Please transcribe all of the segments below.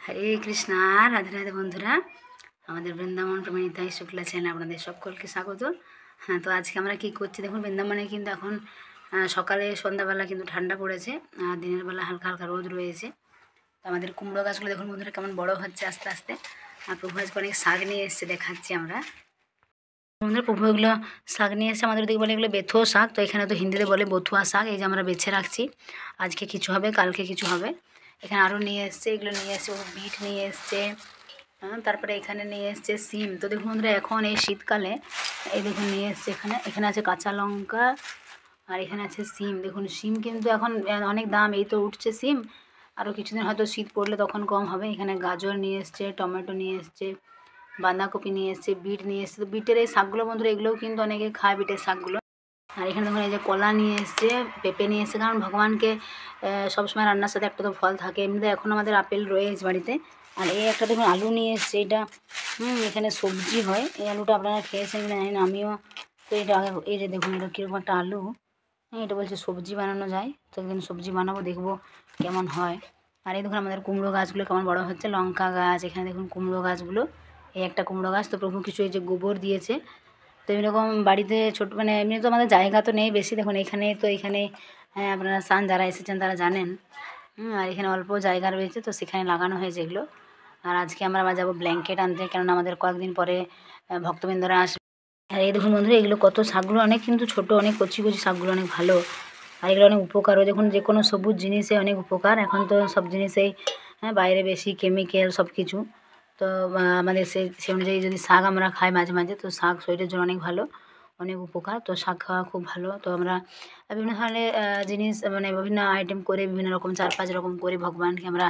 হরে কৃষ্ণা, রাধে রাধে বন্ধুরা। আমাদের বৃন্দাবন প্রমিতাই শুক্লা চ্যানেলে আপনাদের সকলকে স্বাগত। হ্যাঁ, তো আজকে আমরা কী করছি দেখুন। বৃন্দাবনে কিন্তু এখন সকালে সন্ধ্যাবেলা কিন্তু ঠান্ডা পড়েছে, আর দিনের বেলা হালকা হালকা রোদ রয়েছে। তো আমাদের কুমড়ো গাছগুলো দেখুন বন্ধুরা কেমন বড় হচ্ছে আস্তে আস্তে। আর প্রভু আজকে অনেক শাক নিয়ে এসছে, দেখাচ্ছি আমরা। বন্ধুরা প্রভু এগুলো শাক নিয়ে এসছে, আমাদের দিকে বলে এগুলো বেথুয়া শাক, তো এখানে তো হিন্দিতে বলে বথুয়া শাক। এই যে আমরা বেছে রাখছি, আজকে কিছু হবে কালকে কিছু হবে। এখানে আরও নিয়ে এসছে, এগুলো নিয়ে এসছে, বিট নিয়ে এসছে। তারপরে এখানে নিয়ে এসছে সিম। তো দেখুন বন্ধুরা এখন এই শীতকালে এই দেখুন নিয়ে এসছে, এখানে আছে কাঁচা লঙ্কা, আর এখানে আছে সিম। দেখুন সিম কিন্তু এখন অনেক দাম, এই তো উঠছে সিম, আরও কিছুদিন হয়তো শীত পড়লে তখন কম হবে। এখানে গাজর নিয়ে এসছে, টমেটো নিয়ে এসছে, বাঁধাকপি নিয়ে এসছে, বিট নিয়ে এসছে। তো বিটের এই শাকগুলো বন্ধুরা এগুলোও কিন্তু অনেকে খায়, বিটের শাকগুলো। আর এখানে দেখুন এই যে কলা নিয়ে এসছে, পেঁপে নিয়ে এসছে, কারণ ভগবানকে সবসময় রান্নার সাথে একটা তো ফল থাকে। এমনিতে এখন আমাদের আপেল রয়েছে বাড়িতে। আর এই একটা দেখুন আলু নিয়ে এসছে, এটা এখানে সবজি হয়। এই আলুটা আপনারা খেয়েছেন কিনা জানি না, আমিও তো এটা আগে। এই যে দেখুন এটা কীরকম একটা আলু, এটা বলছে সবজি বানানো যায়, তো একদিন সবজি বানাবো, দেখবো কেমন হয়। আর এই দেখুন আমাদের কুমড়ো গাছগুলো কেমন বড় হচ্ছে, লঙ্কা গাছ, এখানে দেখুন কুমড়ো গাছগুলো। এই একটা কুমড়ো গাছ, তো প্রভু কিছু এই যে গোবর দিয়েছে। তো এরকম বাড়িতে ছোটো মানে এমনি তো আমাদের জায়গা তো নেই বেশি, দেখুন এখানে তো এখানে আপনারা সান যারা এসেছেন তারা জানেন। আর এখানে অল্প জায়গা রয়েছে, তো সেখানে লাগানো হয়েছে এগুলো। আর আজকে আমরা আবার যাবো ব্ল্যাঙ্কেট আনতে, কেননা আমাদের কয়েকদিন পরে ভক্তবৃন্দরা আসবে। আর এই দেখুন বন্ধুরা এগুলো কত শাকগুলো অনেক কিন্তু ছোটো, অনেক কচি কচি শাকগুলো অনেক ভালো। আর এগুলো অনেক উপকারও, দেখুন যে কোনো সবুজ জিনিসে অনেক উপকার। এখন তো সব জিনিসেই বাইরে বেশি কেমিক্যাল সব কিছু। তো আমাদের সেই অনুযায়ী যদি শাক আমরা খাই মাঝে মাঝে, তো শাক শরীরের জন্য অনেক ভালো, অনেক উপকার। তো শাক খাওয়া খুব ভালো। তো আমরা বিভিন্ন ধরনের জিনিস মানে বিভিন্ন আইটেম করে বিভিন্ন রকম 4-5 রকম করে ভগবানকে আমরা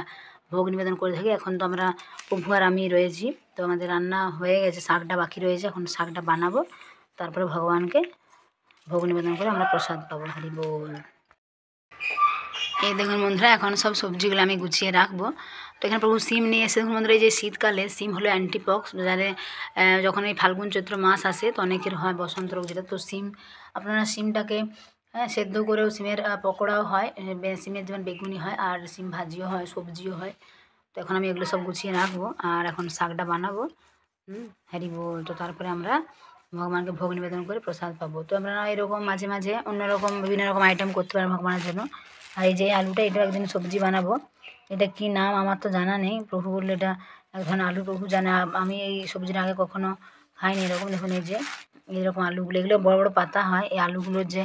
ভোগ নিবেদন করে থাকি। এখন তো আমরা প্রভু আর আমি রয়েছি, তো আমাদের রান্না হয়ে গেছে, শাকটা বাকি রয়েছে, এখন শাকটা বানাবো, তারপরে ভগবানকে ভোগ নিবেদন করে আমরা প্রসাদ পাবো। হরি বল। এই দেখুন বন্ধুরা এখন সব সবজিগুলো আমি গুছিয়ে রাখবো। তো এখানে প্রভু সিম নিয়ে এসে দেখুন বন্ধুরা, এই যে শীতকালে সিম হলো অ্যান্টিপক্স, যাদের যখন এই ফাল্গুন চৈত্র মাস আসে তো অনেকের হয় বসন্ত রোগ যেটা। তো সিম আপনারা সিমটাকে সেদ্ধ করেও সিমের পকোড়াও হয়, সিমের যেমন বেগুনি হয়, আর সিম ভাজিও হয়, সবজিও হয়। তো এখন আমি এগুলো সব গুছিয়ে রাখবো, আর এখন শাকটা বানাবো। হরি বল। তো তারপরে আমরা ভগবানকে ভোগ নিবেদন করে প্রসাদ পাবো। তো আমরা এরকম মাঝে মাঝে অন্যরকম বিভিন্ন রকম আইটেম করতে পারি ভগবানের জন্য। আর এই যে আলুটা, এটা একদিন সবজি বানাবো। এটা কি নাম আমার তো জানা নেই, প্রভু বললে এটা এক ধরনের আলু, প্রভু জানে। আমি এই সবজিটা আগে কখনো খাইনি এরকম। দেখুন এই যে এইরকম আলুগুলো, এগুলো বড় বড় পাতা হয়। এই আলুগুলোর যে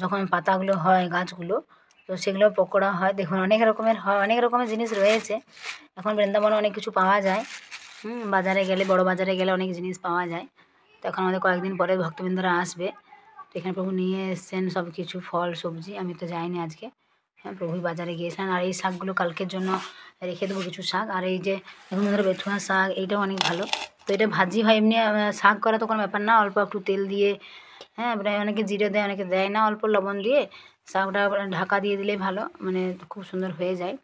যখন পাতাগুলো হয় গাছগুলো, তো সেগুলো পকোড়া হয়। দেখুন অনেক রকমের হয়, অনেক রকমের জিনিস রয়েছে। এখন বৃন্দাবনে অনেক কিছু পাওয়া যায়। বাজারে গেলে, বড় বাজারে গেলে অনেক জিনিস পাওয়া যায়। তো এখন আমাদের কয়েকদিন পরে ভক্তবৃন্দরা আসবে, তো এখানে প্রভু নিয়ে এসছেন সব কিছু ফল সবজি। আমি তো যাইনি আজকে, প্রভুই বাজারে গিয়েছেন। আর এই শাকগুলো কালকের জন্য রেখে দেবো কিছু শাক। আর এই যে এখন ধরো বেথুয়া শাক, এইটাও অনেক ভালো। তো এটা ভাজি হয়, এমনি শাক করা তো কোনো ব্যাপার না, অল্প একটু তেল দিয়ে, অনেকে জিরে দেয়, অনেকে দেয় না, অল্প লবণ দিয়ে শাকটা ঢাকা দিয়ে দিলেই ভালো, মানে খুব সুন্দর হয়ে যায়।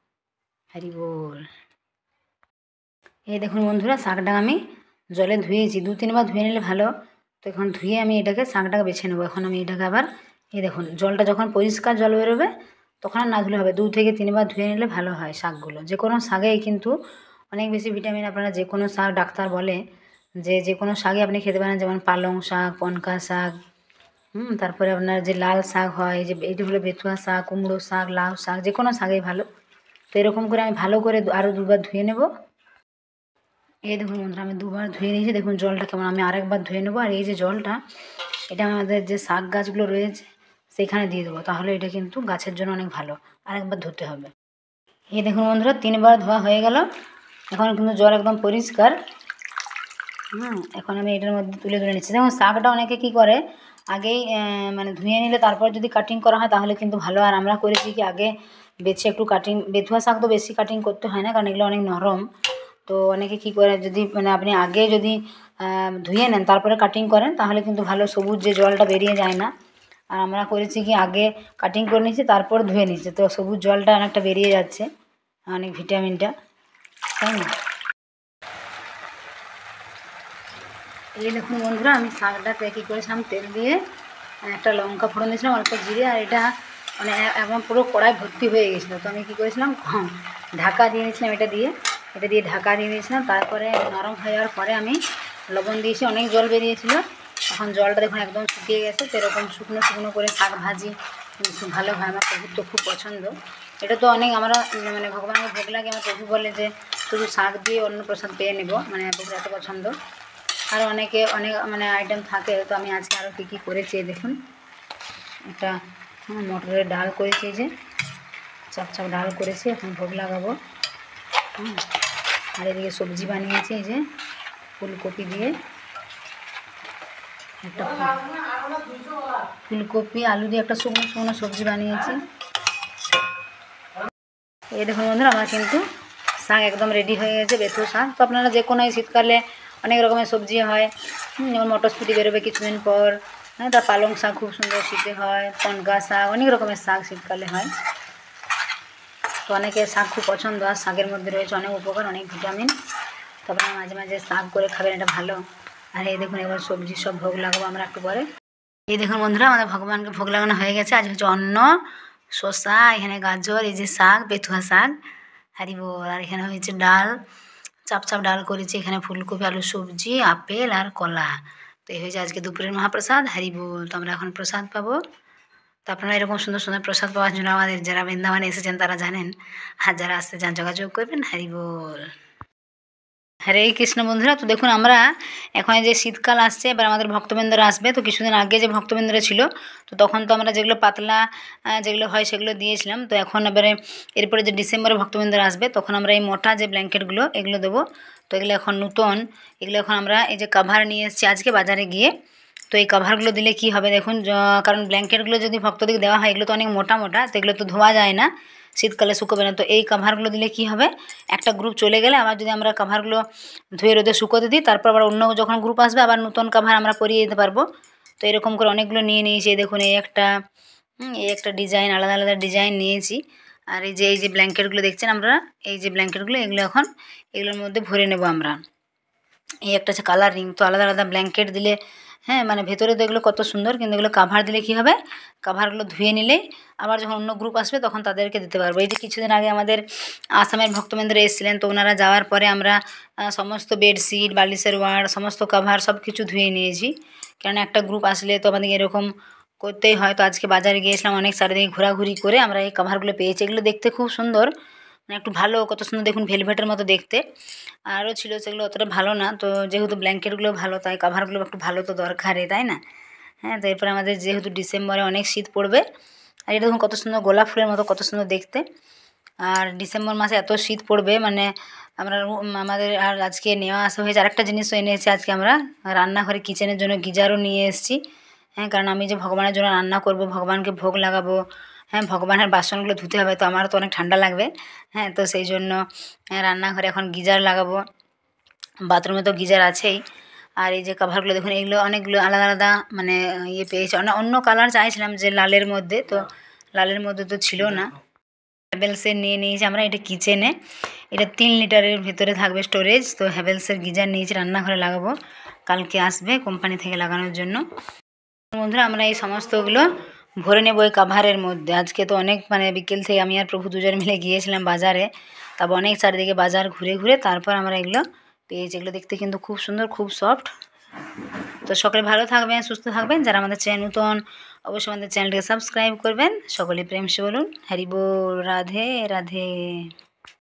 হরি বল। এই দেখুন বন্ধুরা শাকটা আমি জলে ধুয়েছি, 2-3 বার ধুয়ে নিলে ভালো। তো এখন ধুয়ে আমি এটাকে শাকটাকে বেছে নেবো। এখন আমি এটাকে আবার এই দেখুন জলটা যখন পরিষ্কার জল বেরোবে তখন আর না ধুলে হবে, 2 থেকে 3 বার ধুয়ে নিলে ভালো হয় শাকগুলো। যে কোনো শাকেই কিন্তু অনেক বেশি ভিটামিন। আপনারা যে কোনো শাক, ডাক্তার বলে যে কোনো শাকই আপনি খেতে পারেন, যেমন পালং শাক, পনকা শাক, তারপরে আপনার যে লাল শাক হয়, যে এইটা হলো বেথুয়া শাক, কুমড়ো শাক, লাউ শাক, যে কোনো শাকই ভালো। তো এরকম করে আমি ভালো করে আরও 2 বার ধুয়ে নেব। এই দেখুন বন্ধুরা আমি 2 বার ধুয়ে নিয়েছি, দেখুন জলটা কেমন। আমি আরেকবার ধুয়ে নেবো। আর এই যে জলটা, এটা আমাদের যে শাক গাছগুলো রয়েছে সেখানে দিয়ে দেবো, তাহলে এটা কিন্তু গাছের জন্য অনেক ভালো। আরেকবার ধুতে হবে। এই দেখুন বন্ধুরা 3 বার ধোয়া হয়ে গেল, এখন কিন্তু জল একদম পরিষ্কার। এখন আমি এটার মধ্যে তুলে নিচ্ছি। দেখুন শাকটা অনেকে কী করে, আগেই মানে ধুয়ে নিলে তারপর যদি কাটিং করা হয় তাহলে কিন্তু ভালো। আর আমরা করেছি কি আগে বেছে একটু কাটিং, বেথুয়া শাক তো বেশি কাটিং করতে হয় না, কারণ এগুলো অনেক নরম। তো অনেকে কী করে, যদি মানে আপনি আগে যদি ধুয়ে নেন তারপরে কাটিং করেন তাহলে কিন্তু ভালো, সবুজ যে জলটা বেরিয়ে যায় না। আর আমরা করেছি কি আগে কাটিং করে নিয়েছি তারপর ধুয়ে নিচ্ছি, তো সবুজ জলটা অনেকটা বেরিয়ে যাচ্ছে, অনেক ভিটামিনটা, তাই না? এই দেখুন বন্ধুরা আমি শাকটাকে কী করেছিলাম, তেল দিয়ে একটা লঙ্কা ফোড়ন দিয়েছিলাম, অল্প জিরে, আর এটা মানে একদম পুরো কড়াই ভর্তি হয়ে গেছিলো। তো আমি কী করেছিলাম, ঢাকা দিয়ে দিয়েছিলাম এটা দিয়ে। এটা দিয়ে ঢাকা দিয়ে দিয়েছিলাম। তারপরে নরম হয়ে যাওয়ার পরে আমি লবণ দিয়েছি, অনেক জল বেরিয়েছিল। এখন জলটা দেখুন একদম শুকিয়ে গেছে। তো এরকম শুকনো শুকনো করে শাক ভাজি ভালো হয়, আমার প্রভুর তো খুব পছন্দ। এটা তো অনেক আমরা মানে ভগবানকে ভোগ লাগে, আমার প্রভু বলে যে শুধু শাক দিয়ে অন্য প্রসাদ পেয়ে নেব, মানে প্রভুর এত পছন্দ। আর অনেক মানে আইটেম থাকে। তো আমি আজকে আরও কী কী করেছি দেখুন। একটা মটরের ডাল করেছি, যে চাপ চাপ ডাল করেছি, এখন ভোগ লাগাবো। আর এদিকে সবজি বানিয়েছি, এই যে ফুলকপি দিয়ে একটা ফুলকপি আলু দিয়ে একটা শুকনো শুকনো সবজি বানিয়েছি। এই দেখুন বন্ধুরা, আমার কিন্তু শাক একদম রেডি হয়ে গেছে, বেথু শাক। তো আপনারা যে কোনো শীতকালে অনেক রকমের সবজি হয়, যেমন মটরশুঁটি বেরোবে কিছুদিন পর, হ্যাঁ, তার পালং শাক খুব সুন্দর শীতে হয়, কনকা শাক, অনেক রকমের শাক শীতকালে হয়। তো অনেকের শাক খুব পছন্দ, আর শাকের মধ্যে রয়েছে অনেক উপকার, অনেক ভিটামিন। তারপরে মাঝে মাঝে শাক করে খাবেন, এটা ভালো। আর এই দেখুন এবার সবজি সব ভোগ লাগাবো আমরা একটু পরে। এই দেখুন বন্ধুরা, আমাদের ভগবানকে ভোগ লাগানো হয়ে গেছে। আজ হচ্ছে অন্ন, শসা, এখানে গাজর, এই যে শাক, বেথুয়া শাক, হারিবোল। আর এখানে হয়েছে ডাল, চাপ চাপ ডাল করেছি। এখানে ফুলকপি আলু সবজি, আপেল আর কলা। তো এই হয়েছে আজকে দুপুরের মহাপ্রসাদ হারিবোল। তো আমরা এখন প্রসাদ পাবো। তো আপনারা এরকম সুন্দর সুন্দর প্রসাদ পাওয়ার জন্য আমাদের যারা বৃন্দাবনে এসেছেন তারা জানেন, আর যারা আসতে চান যোগাযোগ করবেন। হারিবোল। হরে কৃষ্ণ বন্ধুরা, তো দেখুন আমরা এখন যে শীতকাল আসছে, এবার আমাদের ভক্তবৃন্দরা আসবে। তো কিছুদিন আগে যে ভক্তবৃন্দরা ছিল, তো তখন তো আমরা যেগুলো পাতলা যেগুলো হয় সেগুলো দিয়েছিলাম। তো এখন এবারে এরপরে যে ডিসেম্বরে ভক্তবৃন্দরা আসবে, তখন আমরা এই মোটা যে ব্ল্যাঙ্কেটগুলো এগুলো দেবো। তো এগুলো এখন নতুন, এগুলো এখন আমরা এই যে কাভার নিয়ে এসেছি আজকে বাজারে গিয়ে। তো এই কাভারগুলো দিলে কি হবে দেখুন, কারণ ব্ল্যাঙ্কেটগুলো যদি ভক্তদের দেওয়া হয়, এগুলো তো অনেক মোটা মোটা, তো এগুলো তো ধোয়া যায় না, শীতকালে শুকোবে না। তো এই কাভারগুলো দিলে কি হবে, একটা গ্রুপ চলে গেলে আবার যদি আমরা কাভারগুলো ধুয়ে রোদে শুকোতে দিই, তারপর আবার অন্য যখন গ্রুপ আসবে আবার নতুন কাভার আমরা পরিয়ে দিতে পারবো। তো এরকম করে অনেকগুলো নিয়ে নিয়েছি। দেখুন এই একটা ডিজাইন, আলাদা আলাদা ডিজাইন নিয়েছি। আর এই যে ব্ল্যাঙ্কেটগুলো দেখছেন আমরা, এই যে ব্ল্যাঙ্কেটগুলো এগুলো এখন এগুলোর মধ্যে ভরে নেব আমরা। এই একটা হচ্ছে কালারিং। তো আলাদা আলাদা ব্ল্যাঙ্কেট দিলে, হ্যাঁ, মানে ভেতরে তো এগুলো কত সুন্দর, কিন্তু এগুলো কাভার দিলে কী হবে, কাভারগুলো ধুয়ে নিলে আবার যখন অন্য গ্রুপ আসবে তখন তাদেরকে দিতে পারবো। এই যে কিছুদিন আগে আমাদের আসামের ভক্তবৃন্দরা এসেছিলেন, তো ওনারা যাওয়ার পরে আমরা সমস্ত বেডশিট, বালিশের ওয়াড়, সমস্ত কাভার সব কিছু ধুয়ে নিয়েছি। কেননা একটা গ্রুপ আসলে তো আমাদের এরকম করতেই হয়। তো আজকে বাজারে গিয়েছিলাম, অনেক চারিদিকে ঘোরাঘুরি করে আমরা এই কাভারগুলো পেয়েছি। এগুলো দেখতে খুব সুন্দর, মানে একটু ভালো, কত সুন্দর দেখুন, ভেলভেটের মতো দেখতে। আরও ছিল সেগুলো অতটা ভালো না। তো যেহেতু ব্ল্যাঙ্কেটগুলো ভালো, তাই কাভারগুলো একটু ভালো তো দরকারই, তাই না? হ্যাঁ, তো এরপরে আমাদের যেহেতু ডিসেম্বরে অনেক শীত পড়বে, আর এটা দেখুন কত সুন্দর গোলাপ ফুলের মতো, কত সুন্দর দেখতে। আর ডিসেম্বর মাসে এত শীত পড়বে, মানে আমাদের আর আজকে নেওয়া আসা হয়েছে। আরেকটা জিনিসও এনেছি আজকে আমরা, রান্নাঘরে কিচেনের জন্য গিজারও নিয়ে এসেছি। হ্যাঁ, কারণ আমি যে ভগবানের জন্য রান্না করব, ভগবানকে ভোগ লাগাবো, হ্যাঁ, ভগবানের বাসনগুলো ধুতে হবে, তো আমারও তো অনেক ঠান্ডা লাগবে। হ্যাঁ, তো সেই জন্য রান্নাঘরে এখন গিজার লাগাবো, বাথরুমে তো গিজার আছেই। আর এই যে কাভারগুলো দেখুন, এগুলো অনেকগুলো আলাদা আলাদা মানে ইয়ে পেয়েছি। অন্য কালার চাইছিলাম যে লালের মধ্যে, তো লালের মধ্যে তো ছিল না। হ্যাভেলসের নিয়ে নিয়েছি আমরা, এটা কিচেনে, এটা 3 লিটারের ভেতরে থাকবে স্টোরেজ। তো হ্যাভেলসের গিজার নিয়েছি, রান্নাঘরে লাগাবো, কালকে আসবে কোম্পানি থেকে লাগানোর জন্য। বন্ধুরা আমরা এই সমস্তগুলো ভরে নেবো এই কাভারের মধ্যে। আজকে তো অনেক মানে বিকেল থেকে আমি আর প্রভু দুজন মিলে গিয়েছিলাম বাজারে, তারপর অনেক চারিদিকে বাজার ঘুরে ঘুরে তারপর আমরা এগুলো পেয়েছি। এগুলো দেখতে কিন্তু খুব সুন্দর, খুব সফট। তো সকলে ভালো থাকবেন, সুস্থ থাকবেন। যারা আমাদের চ্যানেল নতুন, অবশ্যই আমাদের চ্যানেলটিকে সাবস্ক্রাইব করবেন। সকলে প্রেম সে বলুন হরি বল, রাধে রাধে।